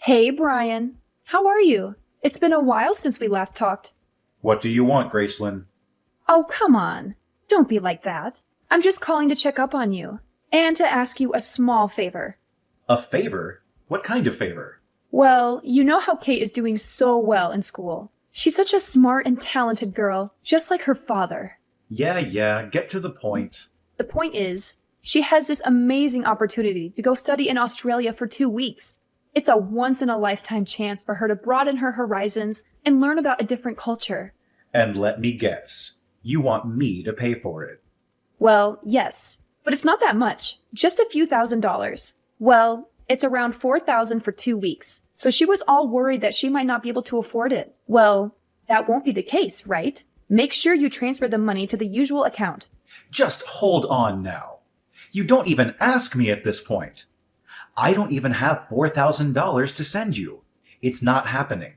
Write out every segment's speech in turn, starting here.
Hey, Brian. How are you? It's been a while since we last talked. What do you want, Gracelyn? Oh, come on. Don't be like that. I'm just calling to check up on you and to ask you a small favor. A favor? What kind of favor? Well, you know how Kate is doing so well in school. She's such a smart and talented girl, just like her father. Yeah, get to the point. The point is, she has this amazing opportunity to go study in Australia for 2 weeks. It's a once-in-a-lifetime chance for her to broaden her horizons and learn about a different culture. And let me guess, you want me to pay for it. Well, yes, but it's not that much. Just a few $1,000s. Well, it's around $4,000 for 2 weeks, so she was all worried that she might not be able to afford it. Well, that won't be the case, right? Make sure you transfer the money to the usual account. Just hold on now. You don't even ask me at this point. I don't even have $4,000 to send you. It's not happening.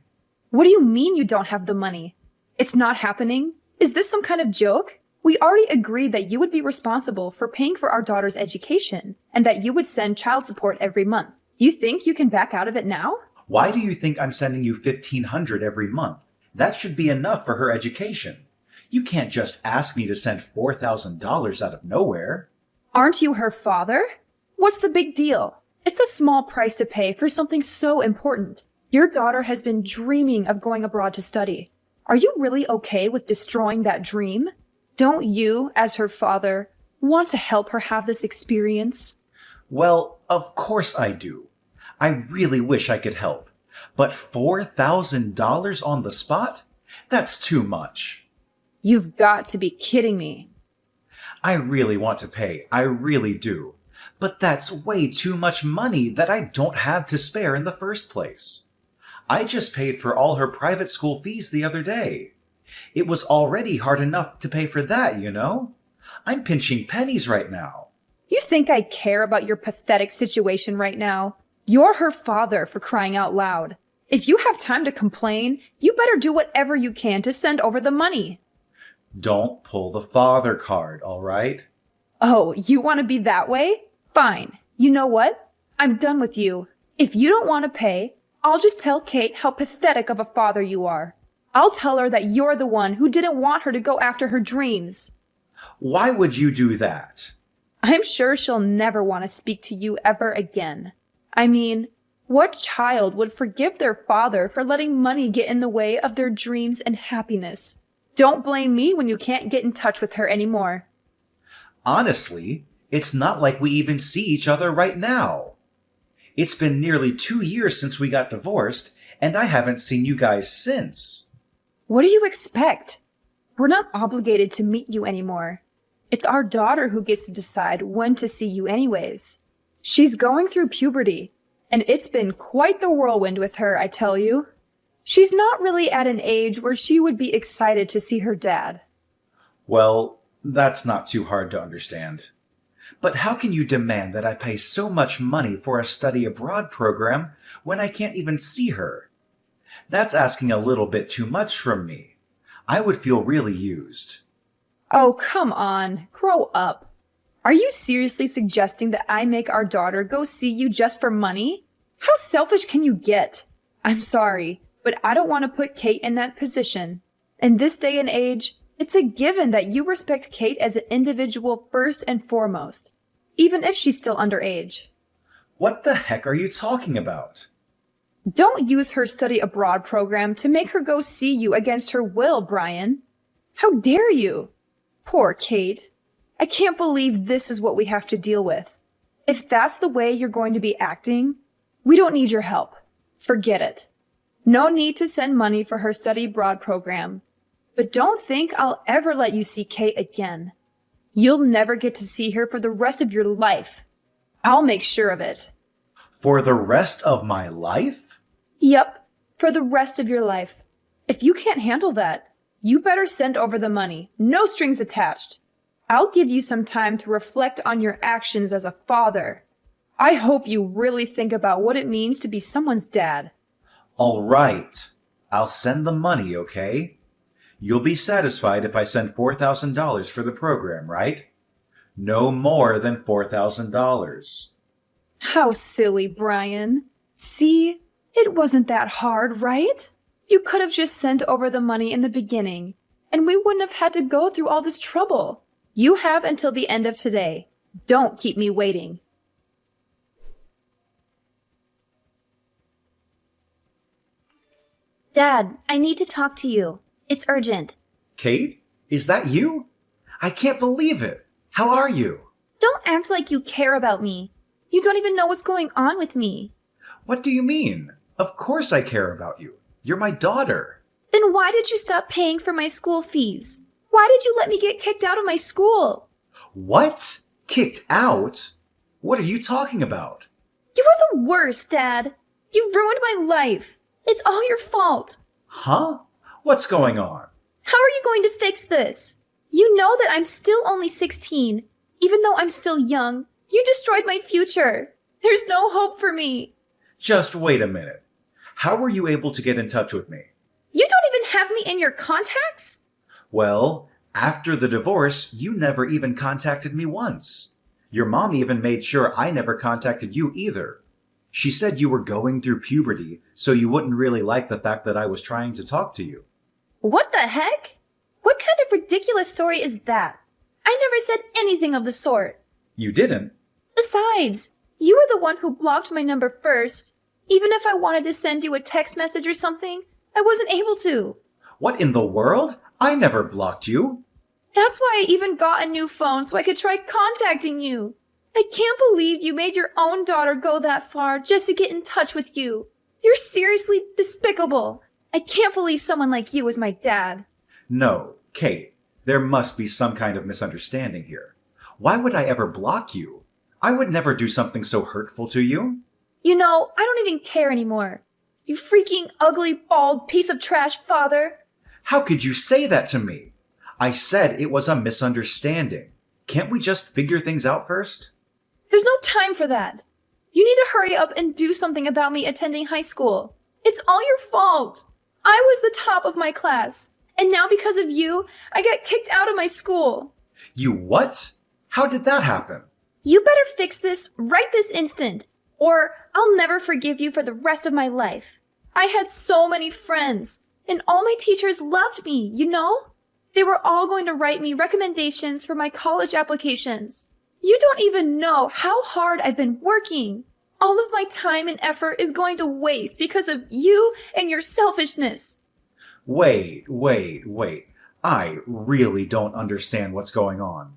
What do you mean you don't have the money? It's not happening? Is this some kind of joke? We already agreed that you would be responsible for paying for our daughter's education and that you would send child support every month. You think you can back out of it now? Why do you think I'm sending you $1,500 every month? That should be enough for her education. You can't just ask me to send $4,000 out of nowhere. Aren't you her father? What's the big deal? It's a small price to pay for something so important. Your daughter has been dreaming of going abroad to study. Are you really okay with destroying that dream? Don't you, as her father, want to help her have this experience? Well, of course I do. I really wish I could help. But $4,000 on the spot? That's too much. You've got to be kidding me. I really want to pay. I really do. But that's way too much money that I don't have to spare in the first place. I just paid for all her private school fees the other day. It was already hard enough to pay for that, you know? I'm pinching pennies right now. You think I care about your pathetic situation right now? You're her father, for crying out loud. If you have time to complain, you better do whatever you can to send over the money. Don't pull the father card, all right? Oh, you want to be that way? Fine. You know what? I'm done with you. If you don't want to pay, I'll just tell Kate how pathetic of a father you are. I'll tell her that you're the one who didn't want her to go after her dreams. Why would you do that? I'm sure she'll never want to speak to you ever again. I mean, what child would forgive their father for letting money get in the way of their dreams and happiness? Don't blame me when you can't get in touch with her anymore. Honestly, it's not like we even see each other right now. It's been nearly 2 years since we got divorced, and I haven't seen you guys since. What do you expect? We're not obligated to meet you anymore. It's our daughter who gets to decide when to see you anyways. She's going through puberty, and it's been quite the whirlwind with her, I tell you. She's not really at an age where she would be excited to see her dad. Well, that's not too hard to understand. But how can you demand that I pay so much money for a study abroad program when I can't even see her? That's asking a little bit too much from me. I would feel really used. Oh, come on. Grow up. Are you seriously suggesting that I make our daughter go see you just for money? How selfish can you get? I'm sorry, but I don't want to put Kate in that position. In this day and age, it's a given that you respect Kate as an individual first and foremost, even if she's still underage. What the heck are you talking about? Don't use her study abroad program to make her go see you against her will, Brian. How dare you? Poor Kate. I can't believe this is what we have to deal with. If that's the way you're going to be acting, we don't need your help. Forget it. No need to send money for her study abroad program. But don't think I'll ever let you see Kate again. You'll never get to see her for the rest of your life. I'll make sure of it. For the rest of my life? Yep, for the rest of your life. If you can't handle that, you better send over the money. No strings attached. I'll give you some time to reflect on your actions as a father. I hope you really think about what it means to be someone's dad. All right. I'll send the money, okay? You'll be satisfied if I send $4,000 for the program, right? No more than $4,000. How silly, Brian. See? It wasn't that hard, right? You could have just sent over the money in the beginning, and we wouldn't have had to go through all this trouble. You have until the end of today. Don't keep me waiting. Dad, I need to talk to you. It's urgent. Kate, is that you? I can't believe it. How are you? Don't act like you care about me. You don't even know what's going on with me. What do you mean? Of course I care about you. You're my daughter. Then why did you stop paying for my school fees? Why did you let me get kicked out of my school? What? Kicked out? What are you talking about? You were the worst, Dad. You ruined my life. It's all your fault. Huh? What's going on? How are you going to fix this? You know that I'm still only 16. Even though I'm still young, you destroyed my future. There's no hope for me. Just wait a minute. How were you able to get in touch with me? You don't even have me in your contacts? Well, after the divorce, you never even contacted me once. Your mom even made sure I never contacted you either. She said you were going through puberty, so you wouldn't really like the fact that I was trying to talk to you. What the heck? What kind of ridiculous story is that? I never said anything of the sort. You didn't? Besides, you were the one who blocked my number first. Even if I wanted to send you a text message or something, I wasn't able to. What in the world? I never blocked you. That's why I even got a new phone so I could try contacting you. I can't believe you made your own daughter go that far just to get in touch with you. You're seriously despicable. I can't believe someone like you is my dad. No, Kate, there must be some kind of misunderstanding here. Why would I ever block you? I would never do something so hurtful to you. You know, I don't even care anymore. You freaking ugly, bald piece of trash, father. How could you say that to me? I said it was a misunderstanding. Can't we just figure things out first? There's no time for that. You need to hurry up and do something about me attending high school. It's all your fault. I was the top of my class, and now because of you, I got kicked out of my school. You what? How did that happen? You better fix this right this instant, or I'll never forgive you for the rest of my life. I had so many friends, and all my teachers loved me, you know? They were all going to write me recommendations for my college applications. You don't even know how hard I've been working. All of my time and effort is going to waste because of you and your selfishness. Wait. I really don't understand what's going on.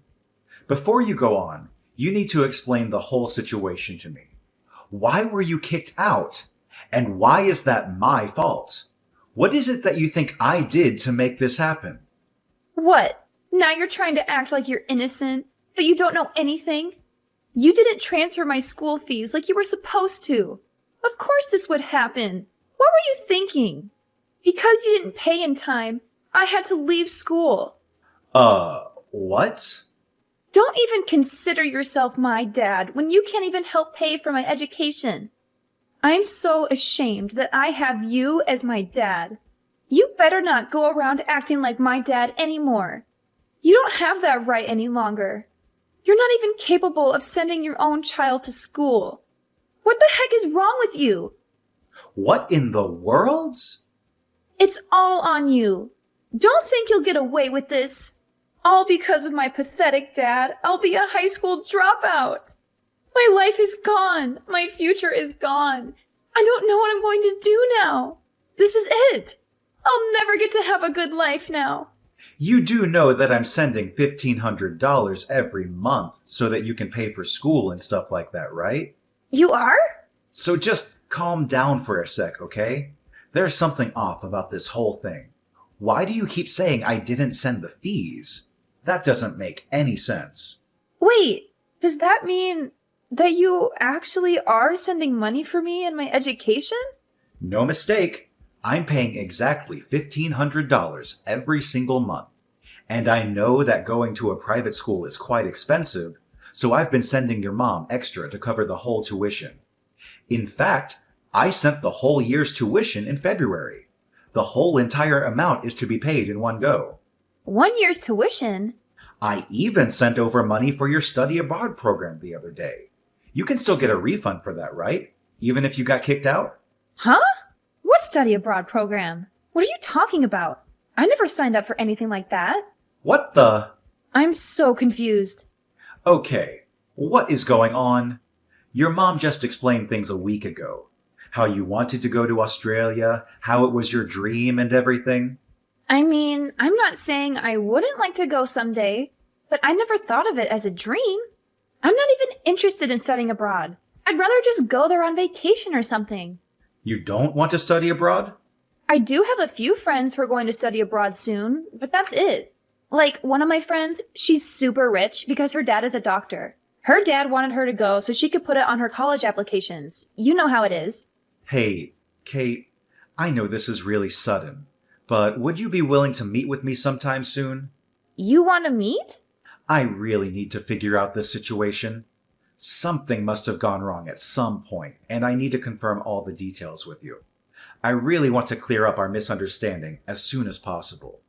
Before you go on, you need to explain the whole situation to me. Why were you kicked out? And why is that my fault? What is it that you think I did to make this happen? What? Now you're trying to act like you're innocent, that you don't know anything? You didn't transfer my school fees like you were supposed to. Of course this would happen. What were you thinking? Because you didn't pay in time, I had to leave school. What? Don't even consider yourself my dad when you can't even help pay for my education. I'm so ashamed that I have you as my dad. You better not go around acting like my dad anymore. You don't have that right any longer. You're not even capable of sending your own child to school. What the heck is wrong with you? What in the world? It's all on you. Don't think you'll get away with this. All because of my pathetic dad, I'll be a high school dropout. My life is gone. My future is gone. I don't know what I'm going to do now. This is it. I'll never get to have a good life now. You do know that I'm sending $1,500 every month so that you can pay for school and stuff like that, right? You are? So just calm down for a sec, okay? There's something off about this whole thing. Why do you keep saying I didn't send the fees? That doesn't make any sense. Wait, does that mean that you actually are sending money for me and my education? No mistake. I'm paying exactly $1,500 every single month. And I know that going to a private school is quite expensive, so I've been sending your mom extra to cover the whole tuition. In fact, I sent the whole year's tuition in February. The whole entire amount is to be paid in one go. 1 year's tuition? I even sent over money for your study abroad program the other day. You can still get a refund for that, right? Even if you got kicked out? Huh? What study abroad program? What are you talking about? I never signed up for anything like that. What the? I'm so confused. Okay, what is going on? Your mom just explained things a week ago. How you wanted to go to Australia, how it was your dream and everything. I mean, I'm not saying I wouldn't like to go someday, but I never thought of it as a dream. I'm not even interested in studying abroad. I'd rather just go there on vacation or something. You don't want to study abroad? I do have a few friends who are going to study abroad soon, but that's it. Like, one of my friends, she's super rich because her dad is a doctor. Her dad wanted her to go so she could put it on her college applications. You know how it is. Hey, Kate, I know this is really sudden, but would you be willing to meet with me sometime soon? You want to meet? I really need to figure out this situation. Something must have gone wrong at some point, and I need to confirm all the details with you. I really want to clear up our misunderstanding as soon as possible.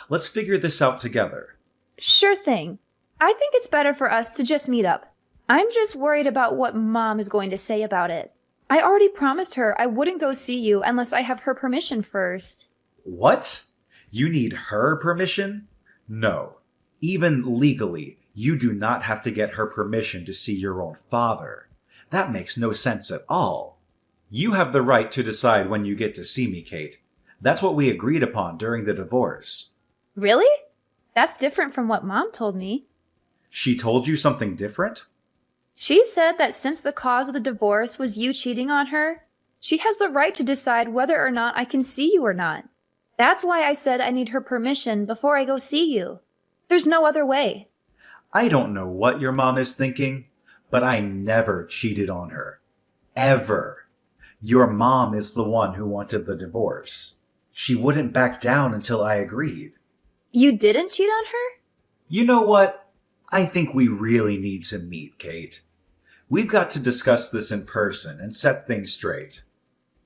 Let's figure this out together. Sure thing. I think it's better for us to just meet up. I'm just worried about what Mom is going to say about it. I already promised her I wouldn't go see you unless I have her permission first. What? You need her permission? No. Even legally, you do not have to get her permission to see your own father. That makes no sense at all. You have the right to decide when you get to see me, Kate. That's what we agreed upon during the divorce. Really? That's different from what Mom told me. She told you something different? She said that since the cause of the divorce was you cheating on her, she has the right to decide whether or not I can see you or not. That's why I said I need her permission before I go see you. There's no other way. I don't know what your mom is thinking, but I never cheated on her. Ever. Your mom is the one who wanted the divorce. She wouldn't back down until I agreed. You didn't cheat on her? You know what? I think we really need to meet, Kate. We've got to discuss this in person and set things straight.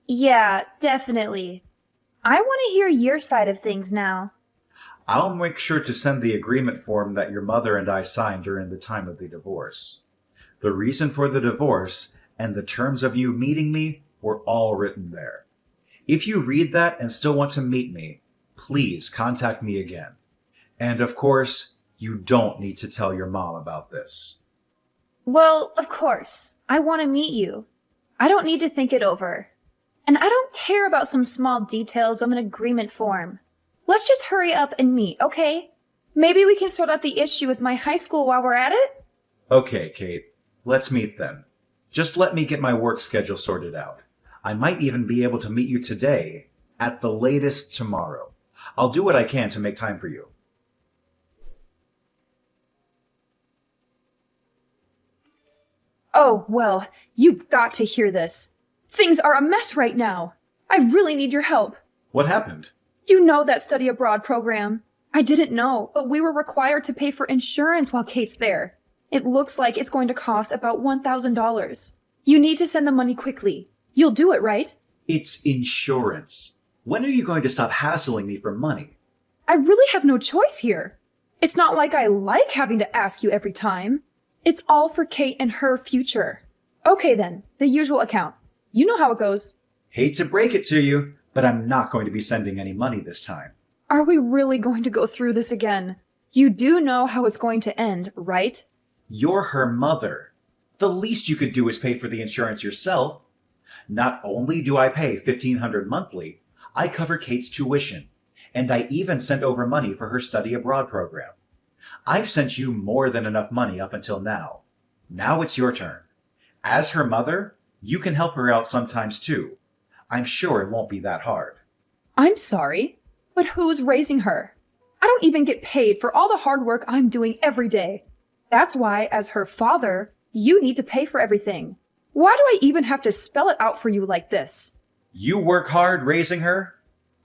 Yeah, definitely. I want to hear your side of things now. I'll make sure to send the agreement form that your mother and I signed during the time of the divorce. The reason for the divorce and the terms of you meeting me were all written there. If you read that and still want to meet me, please contact me again. And of course, you don't need to tell your mom about this. Well, of course. I want to meet you. I don't need to think it over. And I don't care about some small details of an agreement form. Let's just hurry up and meet, okay? Maybe we can sort out the issue with my high school while we're at it? Okay, Kate. Let's meet then. Just let me get my work schedule sorted out. I might even be able to meet you today, at the latest tomorrow. I'll do what I can to make time for you. Oh, well, you've got to hear this. Things are a mess right now. I really need your help. What happened? You know that study abroad program. I didn't know, but we were required to pay for insurance while Kate's there. It looks like it's going to cost about $1,000. You need to send the money quickly. You'll do it, right? It's insurance. When are you going to stop hassling me for money? I really have no choice here. It's not like I like having to ask you every time. It's all for Kate and her future. Okay then, the usual account. You know how it goes. Hate to break it to you, but I'm not going to be sending any money this time. Are we really going to go through this again? You do know how it's going to end, right? You're her mother. The least you could do is pay for the insurance yourself. Not only do I pay $1,500 monthly, I cover Kate's tuition, and I even sent over money for her study abroad program. I've sent you more than enough money up until now. Now it's your turn. As her mother, you can help her out sometimes too. I'm sure it won't be that hard. I'm sorry, but who's raising her? I don't even get paid for all the hard work I'm doing every day. That's why, as her father, you need to pay for everything. Why do I even have to spell it out for you like this? You work hard raising her?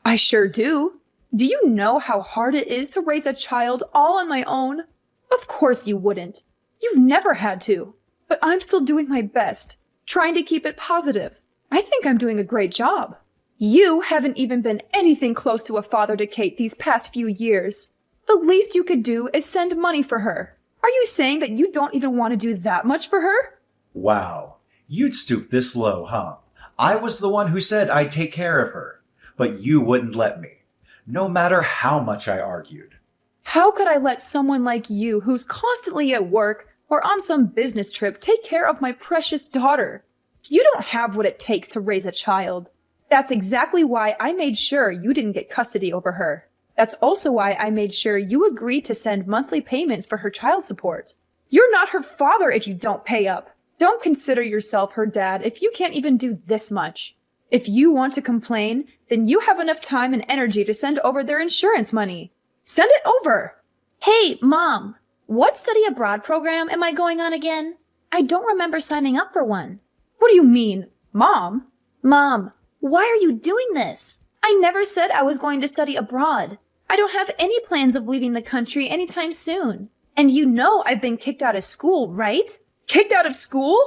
I sure do. Do you know how hard it is to raise a child all on my own? Of course you wouldn't. You've never had to. But I'm still doing my best, trying to keep it positive. I think I'm doing a great job. You haven't even been anything close to a father to Kate these past few years. The least you could do is send money for her. Are you saying that you don't even want to do that much for her? Wow. You'd stoop this low, huh? I was the one who said I'd take care of her, but you wouldn't let me, no matter how much I argued. How could I let someone like you, who's constantly at work or on some business trip, take care of my precious daughter? You don't have what it takes to raise a child. That's exactly why I made sure you didn't get custody over her. That's also why I made sure you agreed to send monthly payments for her child support. You're not her father if you don't pay up. Don't consider yourself her dad if you can't even do this much. If you want to complain, then you have enough time and energy to send over their insurance money. Send it over! Hey, Mom! What study abroad program am I going on again? I don't remember signing up for one. What do you mean, Mom? Mom, why are you doing this? I never said I was going to study abroad. I don't have any plans of leaving the country anytime soon. And you know I've been kicked out of school, right? Kicked out of school?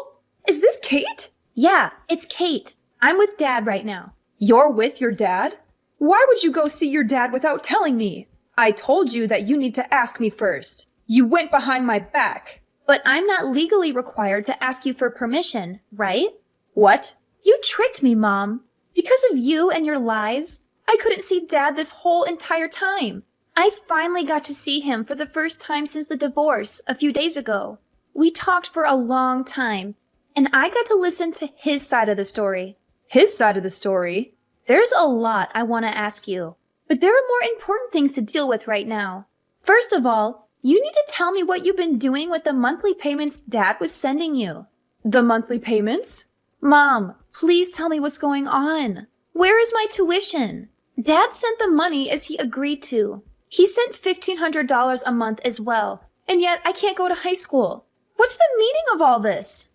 Is this Kate? Yeah, it's Kate. I'm with Dad right now. You're with your dad? Why would you go see your dad without telling me? I told you that you need to ask me first. You went behind my back. But I'm not legally required to ask you for permission, right? What? You tricked me, Mom. Because of you and your lies, I couldn't see Dad this whole entire time. I finally got to see him for the first time since the divorce a few days ago. We talked for a long time, and I got to listen to his side of the story. His side of the story? There's a lot I want to ask you, but there are more important things to deal with right now. First of all, you need to tell me what you've been doing with the monthly payments Dad was sending you. The monthly payments? Mom, please tell me what's going on. Where is my tuition? Dad sent the money as he agreed to. He sent $1,500 a month as well, and yet I can't go to high school. What's the meaning of all this?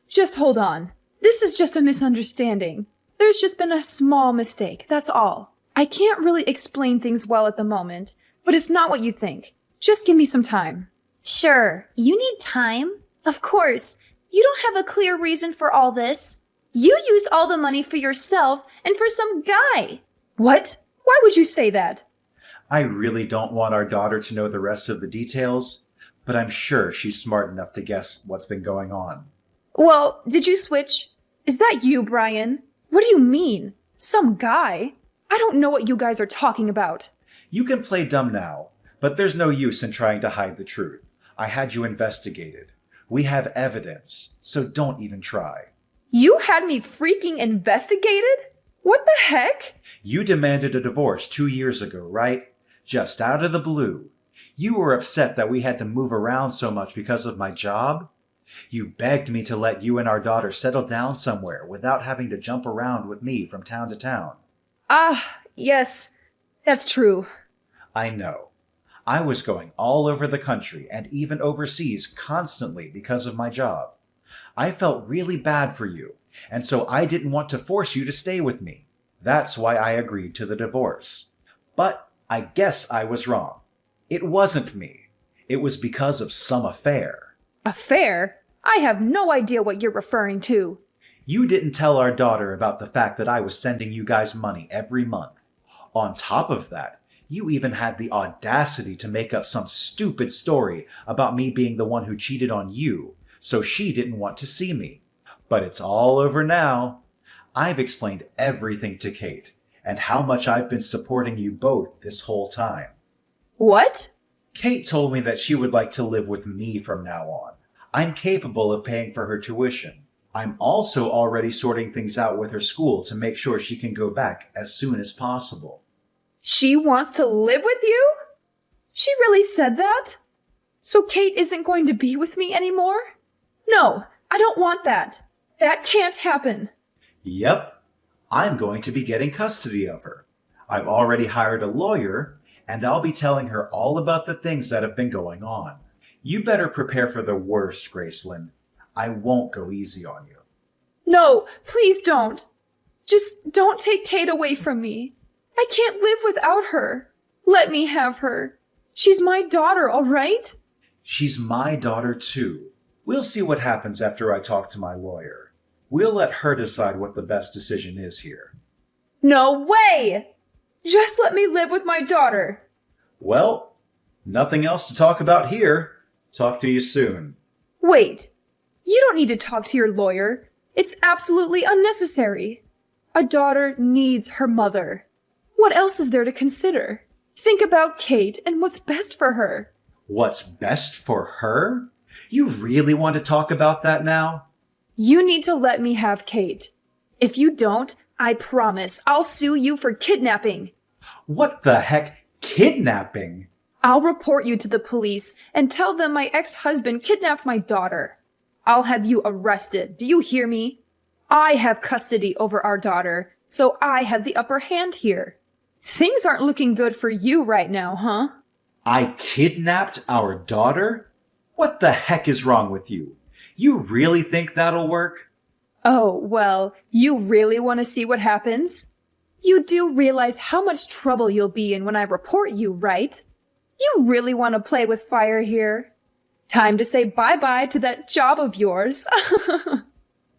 Just hold on. This is just a misunderstanding. There's just been a small mistake, that's all. I can't really explain things well at the moment, but it's not what you think. Just give me some time. Sure, you need time. Of course, you don't have a clear reason for all this. You used all the money for yourself and for some guy. What? Why would you say that? I really don't want our daughter to know the rest of the details, but I'm sure she's smart enough to guess what's been going on. Well, did you switch? Is that you, Brian? What do you mean? Some guy? I don't know what you guys are talking about. You can play dumb now, but there's no use in trying to hide the truth. I had you investigated. We have evidence, so don't even try. You had me freaking investigated? What the heck? You demanded a divorce 2 years ago, right? Just out of the blue. You were upset that we had to move around so much because of my job. You begged me to let you and our daughter settle down somewhere without having to jump around with me from town to town. Yes, that's true. I know. I was going all over the country and even overseas constantly because of my job. I felt really bad for you, and so I didn't want to force you to stay with me. That's why I agreed to the divorce. But I guess I was wrong. It wasn't me. It was because of some affair. Affair? I have no idea what you're referring to. You didn't tell our daughter about the fact that I was sending you guys money every month. On top of that, you even had the audacity to make up some stupid story about me being the one who cheated on you, so she didn't want to see me. But it's all over now. I've explained everything to Kate, and how much I've been supporting you both this whole time. What? Kate told me that she would like to live with me from now on. I'm capable of paying for her tuition. I'm also already sorting things out with her school to make sure she can go back as soon as possible. She wants to live with you? She really said that? So Kate isn't going to be with me anymore? No, I don't want that. That can't happen. Yep, I'm going to be getting custody of her. I've already hired a lawyer, and I'll be telling her all about the things that have been going on. You better prepare for the worst, Gracelyn. I won't go easy on you. No, please don't. Just don't take Kate away from me. I can't live without her. Let me have her. She's my daughter, all right? She's my daughter, too. We'll see what happens after I talk to my lawyer. We'll let her decide what the best decision is here. No way! Just let me live with my daughter. Well, nothing else to talk about here. Talk to you soon. Wait. You don't need to talk to your lawyer. It's absolutely unnecessary. A daughter needs her mother. What else is there to consider? Think about Kate and what's best for her. What's best for her? You really want to talk about that now? You need to let me have Kate. If you don't, I promise I'll sue you for kidnapping. What the heck? Kidnapping? I'll report you to the police and tell them my ex-husband kidnapped my daughter. I'll have you arrested. Do you hear me? I have custody over our daughter, so I have the upper hand here. Things aren't looking good for you right now, huh? I kidnapped our daughter? What the heck is wrong with you? You really think that'll work? Oh, well, you really want to see what happens? You do realize how much trouble you'll be in when I report you, right? You really want to play with fire here? Time to say bye-bye to that job of yours.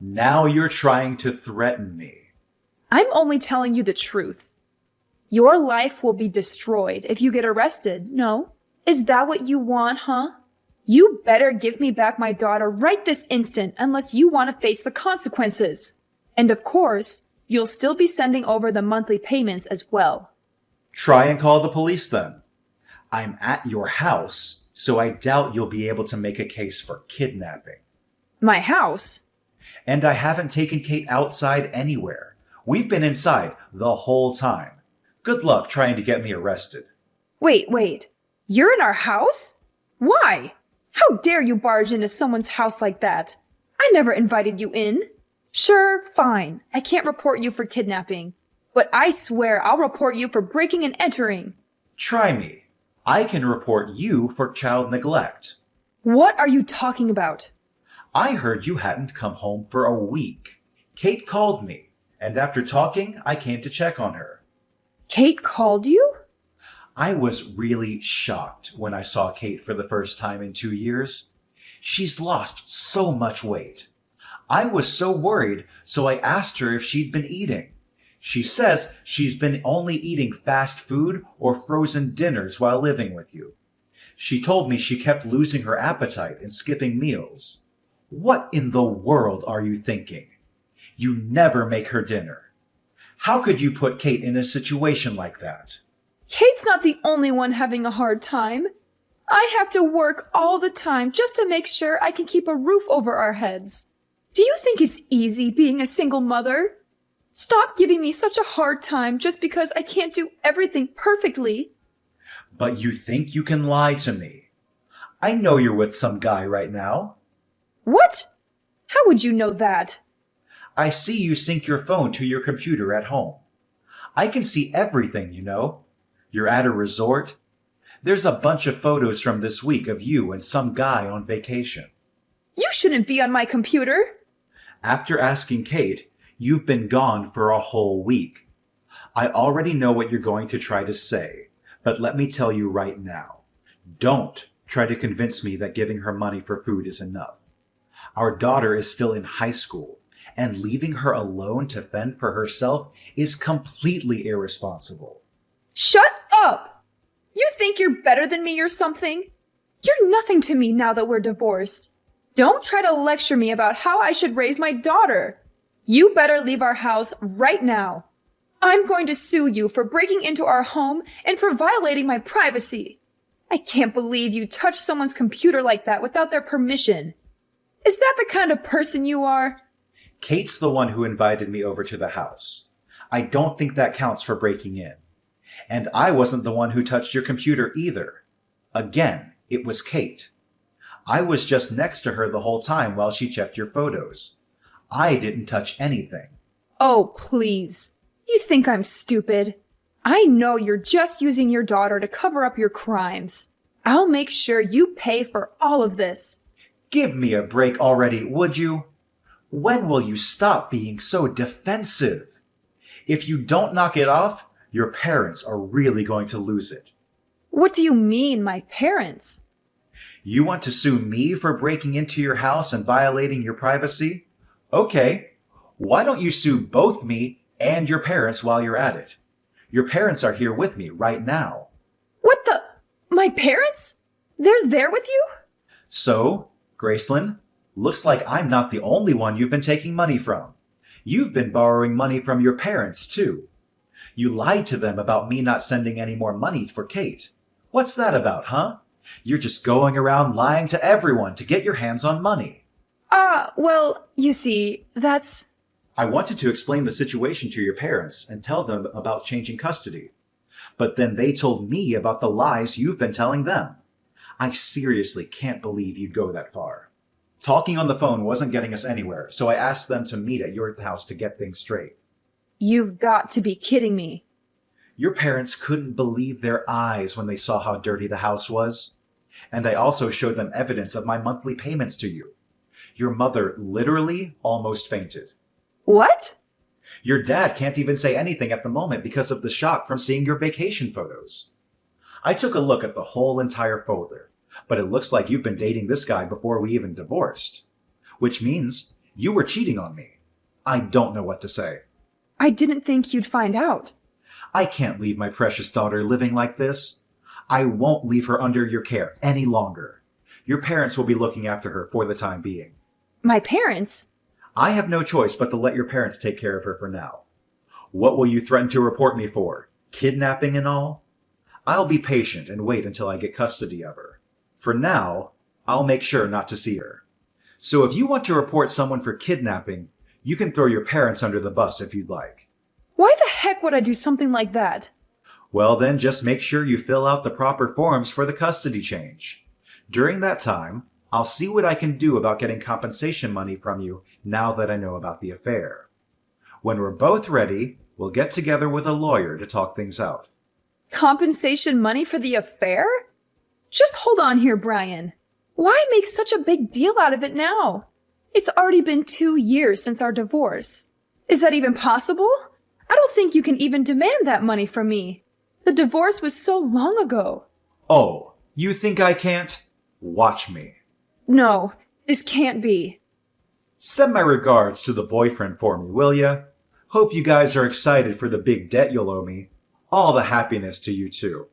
Now you're trying to threaten me. I'm only telling you the truth. Your life will be destroyed if you get arrested, no? Is that what you want, huh? You better give me back my daughter right this instant unless you want to face the consequences. And of course, you'll still be sending over the monthly payments as well. Try and call the police then. I'm at your house, so I doubt you'll be able to make a case for kidnapping. My house? And I haven't taken Kate outside anywhere. We've been inside the whole time. Good luck trying to get me arrested. Wait. You're in our house? Why? How dare you barge into someone's house like that? I never invited you in. Sure, fine. I can't report you for kidnapping. But I swear I'll report you for breaking and entering. Try me. I can report you for child neglect. What are you talking about? I heard you hadn't come home for a week. Kate called me, and after talking, I came to check on her. Kate called you? I was really shocked when I saw Kate for the first time in 2 years. She's lost so much weight. I was so worried, so I asked her if she'd been eating. She says she's been only eating fast food or frozen dinners while living with you. She told me she kept losing her appetite and skipping meals. What in the world are you thinking? You never make her dinner. How could you put Kate in a situation like that? Kate's not the only one having a hard time. I have to work all the time just to make sure I can keep a roof over our heads. Do you think it's easy being a single mother? Stop giving me such a hard time just because I can't do everything perfectly. But you think you can lie to me. I know you're with some guy right now. What? How would you know that? I see you sync your phone to your computer at home. I can see everything, you know. You're at a resort. There's a bunch of photos from this week of you and some guy on vacation. You shouldn't be on my computer. After asking Kate, you've been gone for a whole week. I already know what you're going to try to say, but let me tell you right now. Don't try to convince me that giving her money for food is enough. Our daughter is still in high school, and leaving her alone to fend for herself is completely irresponsible. Shut up! You think you're better than me or something? You're nothing to me now that we're divorced. Don't try to lecture me about how I should raise my daughter. You better leave our house right now. I'm going to sue you for breaking into our home and for violating my privacy. I can't believe you touched someone's computer like that without their permission. Is that the kind of person you are? Kate's the one who invited me over to the house. I don't think that counts for breaking in. And I wasn't the one who touched your computer either. Again, it was Kate. I was just next to her the whole time while she checked your photos. I didn't touch anything. Oh, please. You think I'm stupid? I know you're just using your daughter to cover up your crimes. I'll make sure you pay for all of this. Give me a break already, would you? When will you stop being so defensive? If you don't knock it off, your parents are really going to lose it. What do you mean, my parents? You want to sue me for breaking into your house and violating your privacy? Okay, why don't you sue both me and your parents while you're at it? Your parents are here with me right now. What the? My parents? They're there with you? So, Gracelyn, Looks like I'm not the only one you've been taking money from. You've been borrowing money from your parents, too. You lied to them about me not sending any more money for Kate. What's that about, huh? You're just going around lying to everyone to get your hands on money. Well, you see, that's... I wanted to explain the situation to your parents and tell them about changing custody. But then they told me about the lies you've been telling them. I seriously can't believe you'd go that far. Talking on the phone wasn't getting us anywhere, so I asked them to meet at your house to get things straight. You've got to be kidding me. Your parents couldn't believe their eyes when they saw how dirty the house was. And I also showed them evidence of my monthly payments to you. Your mother literally almost fainted. What? Your dad can't even say anything at the moment because of the shock from seeing your vacation photos. I took a look at the whole entire folder, but it looks like you've been dating this guy before we even divorced. Which means you were cheating on me. I don't know what to say. I didn't think you'd find out. I can't leave my precious daughter living like this. I won't leave her under your care any longer. Your parents will be looking after her for the time being. My parents? I have no choice but to let your parents take care of her for now. What will you threaten to report me for? Kidnapping and all? I'll be patient and wait until I get custody of her. For now, I'll make sure not to see her. So if you want to report someone for kidnapping, you can throw your parents under the bus if you'd like. Why the heck would I do something like that? Well, then just make sure you fill out the proper forms for the custody change. During that time, I'll see what I can do about getting compensation money from you now that I know about the affair. When we're both ready, we'll get together with a lawyer to talk things out. Compensation money for the affair? Just hold on here, Brian. Why make such a big deal out of it now? It's already been 2 years since our divorce. Is that even possible? I don't think you can even demand that money from me. The divorce was so long ago. Oh, you think I can't? Watch me. No, this can't be. Send my regards to the boyfriend for me, will ya? Hope you guys are excited for the big debt you'll owe me. All the happiness to you too.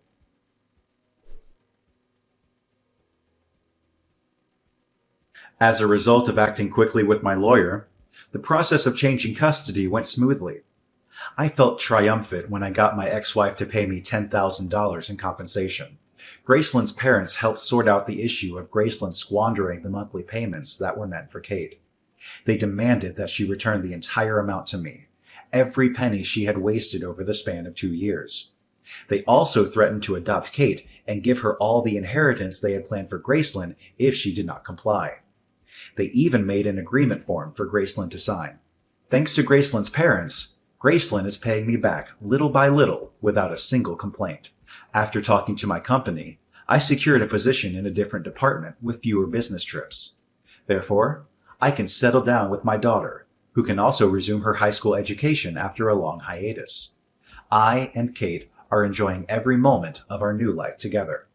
As a result of acting quickly with my lawyer, the process of changing custody went smoothly. I felt triumphant when I got my ex-wife to pay me $10,000 in compensation. Graceland's parents helped sort out the issue of Graceland squandering the monthly payments that were meant for Kate. They demanded that she return the entire amount to me, every penny she had wasted over the span of 2 years. They also threatened to adopt Kate and give her all the inheritance they had planned for Graceland if she did not comply. They even made an agreement form for Graceland to sign. Thanks to Graceland's parents, Graceland is paying me back little by little without a single complaint. After talking to my company, I secured a position in a different department with fewer business trips. Therefore, I can settle down with my daughter, who can also resume her high school education after a long hiatus. I and Kate are enjoying every moment of our new life together.